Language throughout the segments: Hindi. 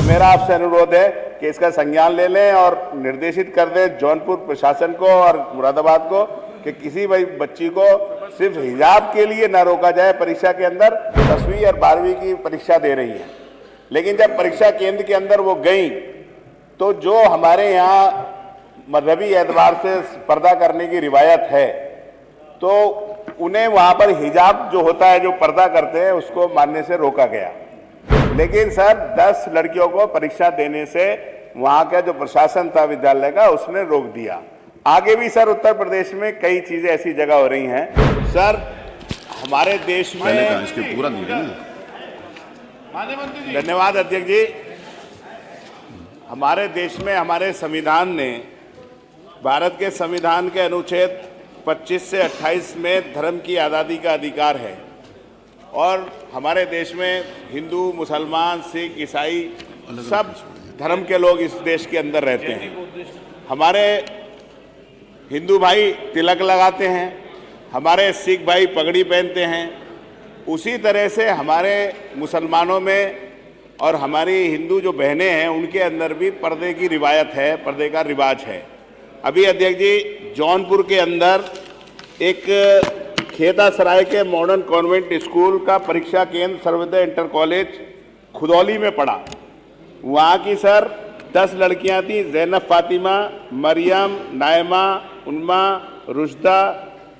मेरा आपसे अनुरोध है कि इसका संज्ञान ले लें और निर्देशित कर दें जौनपुर प्रशासन को और मुरादाबाद को कि किसी भी बच्ची को सिर्फ हिजाब के लिए न रोका जाए परीक्षा के अंदर। 10वीं और 12वीं की परीक्षा दे रही हैं, लेकिन जब परीक्षा केंद्र के अंदर वो गई तो जो हमारे यहाँ मजहबी एतबार से पर्दा करने की रिवायत है, तो उन्हें वहाँ पर हिजाब जो होता है, जो पर्दा करते हैं, उसको मानने से रोका गया। लेकिन सर 10 लड़कियों को परीक्षा देने से वहाँ का जो प्रशासन था विद्यालय का, उसने रोक दिया। आगे भी सर उत्तर प्रदेश में कई चीज़ें ऐसी जगह हो रही हैं। सर हमारे देश में धन्यवाद अध्यक्ष जी। हमारे देश में हमारे संविधान ने, भारत के संविधान के अनुच्छेद 25 से 28 में धर्म की आज़ादी का अधिकार है और हमारे देश में हिंदू, मुसलमान, सिख, ईसाई सब धर्म के लोग इस देश के अंदर रहते हैं। हमारे हिंदू भाई तिलक लगाते हैं, हमारे सिख भाई पगड़ी पहनते हैं। उसी तरह से हमारे मुसलमानों में और हमारी हिंदू जो बहनें हैं उनके अंदर भी पर्दे की रिवायत है, पर्दे का रिवाज है। अभी अध्यक्ष जी जौनपुर के अंदर एक खेतासराय के मॉडर्न कॉन्वेंट स्कूल का परीक्षा केंद्र सर्वोदय इंटर कॉलेज खुदौली में पड़ा। वहाँ की सर 10 लड़कियाँ थीं, ज़ैनब फातिमा, मरियम, नायमा, उन्मा, रुशदा,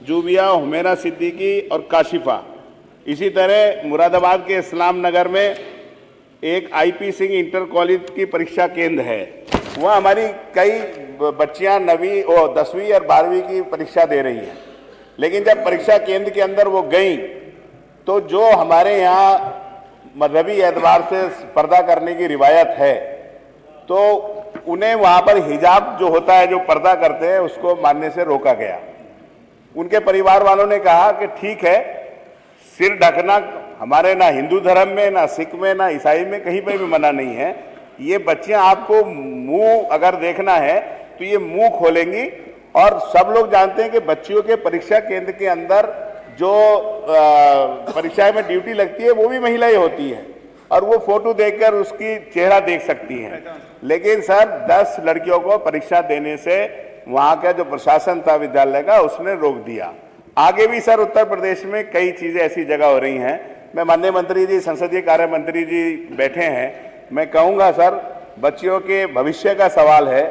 जूबिया, हुमैरा सिद्दीकी और काशिफा। इसी तरह मुरादाबाद के इस्लाम नगर में एक IP सिंह इंटर कॉलेज की परीक्षा केंद्र है। वहाँ हमारी कई बच्चियाँ 9वीं और 10वीं और 12वीं की परीक्षा दे रही हैं, लेकिन जब परीक्षा केंद्र के अंदर वो गई तो जो हमारे यहाँ मजहबी एतबार से पर्दा करने की रिवायत है, तो उन्हें वहाँ पर हिजाब जो होता है, जो पर्दा करते हैं, उसको मानने से रोका गया। उनके परिवार वालों ने कहा कि ठीक है, सिर ढकना हमारे ना हिंदू धर्म में, ना सिख में, ना ईसाई में कहीं पर भी मना नहीं है। ये बच्चियां आपको मुंह अगर देखना है तो ये मुंह खोलेंगी। और सब लोग जानते हैं कि बच्चियों के परीक्षा केंद्र के अंदर जो परीक्षा में ड्यूटी लगती है वो भी महिलाएं होती हैं और वो फोटो देखकर उसकी चेहरा देख सकती हैं। लेकिन सर 10 लड़कियों को परीक्षा देने से वहाँ का जो प्रशासन था विद्यालय का, उसने रोक दिया। आगे भी सर उत्तर प्रदेश में कई चीज़ें ऐसी जगह हो रही हैं। मैं माननीय मंत्री जी, संसदीय कार्य मंत्री जी बैठे हैं, मैं कहूँगा सर बच्चियों के भविष्य का सवाल है।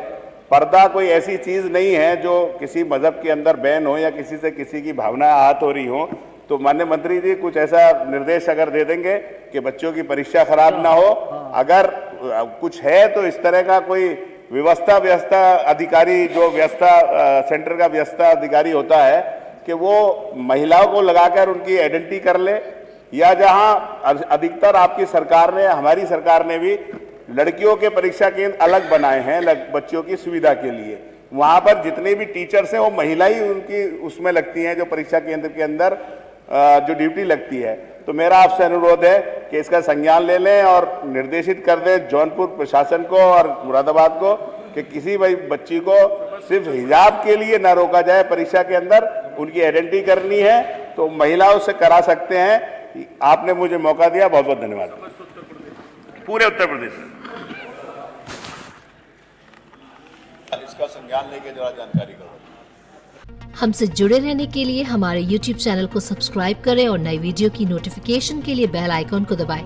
पर्दा कोई ऐसी चीज़ नहीं है जो किसी मज़हब के अंदर बैन हो या किसी से किसी की भावना आहत हो रही हो। तो माननीय मंत्री जी कुछ ऐसा निर्देश अगर दे देंगे कि बच्चों की परीक्षा खराब ना हो, अगर कुछ है तो इस तरह का कोई व्यवस्था अधिकारी, जो सेंटर का व्यवस्था अधिकारी होता है, कि वो महिलाओं को लगाकर उनकी आइडेंटिटी कर ले, या जहां अधिकतर आपकी सरकार ने, हमारी सरकार ने भी लड़कियों के परीक्षा केंद्र अलग बनाए हैं बच्चियों की सुविधा के लिए। वहां पर जितने भी टीचर्स हैं वो महिला ही उनकी उसमें लगती हैं, जो परीक्षा केंद्र के अंदर जो ड्यूटी लगती है। तो मेरा आपसे अनुरोध है कि इसका संज्ञान ले लें और निर्देशित कर दें जौनपुर प्रशासन को और मुरादाबाद को कि किसी भी बच्ची को सिर्फ हिजाब के लिए न रोका जाए परीक्षा के अंदर। उनकी आइडेंटिटी करनी है तो महिलाओं से करा सकते हैं। आपने मुझे मौका दिया, बहुत बहुत धन्यवाद। पूरे उत्तर प्रदेश में इसका संज्ञान लेके जरा जानकारी करो। हमसे जुड़े रहने के लिए हमारे YouTube चैनल को सब्सक्राइब करें और नई वीडियो की नोटिफिकेशन के लिए बेल आइकॉन को दबाएं।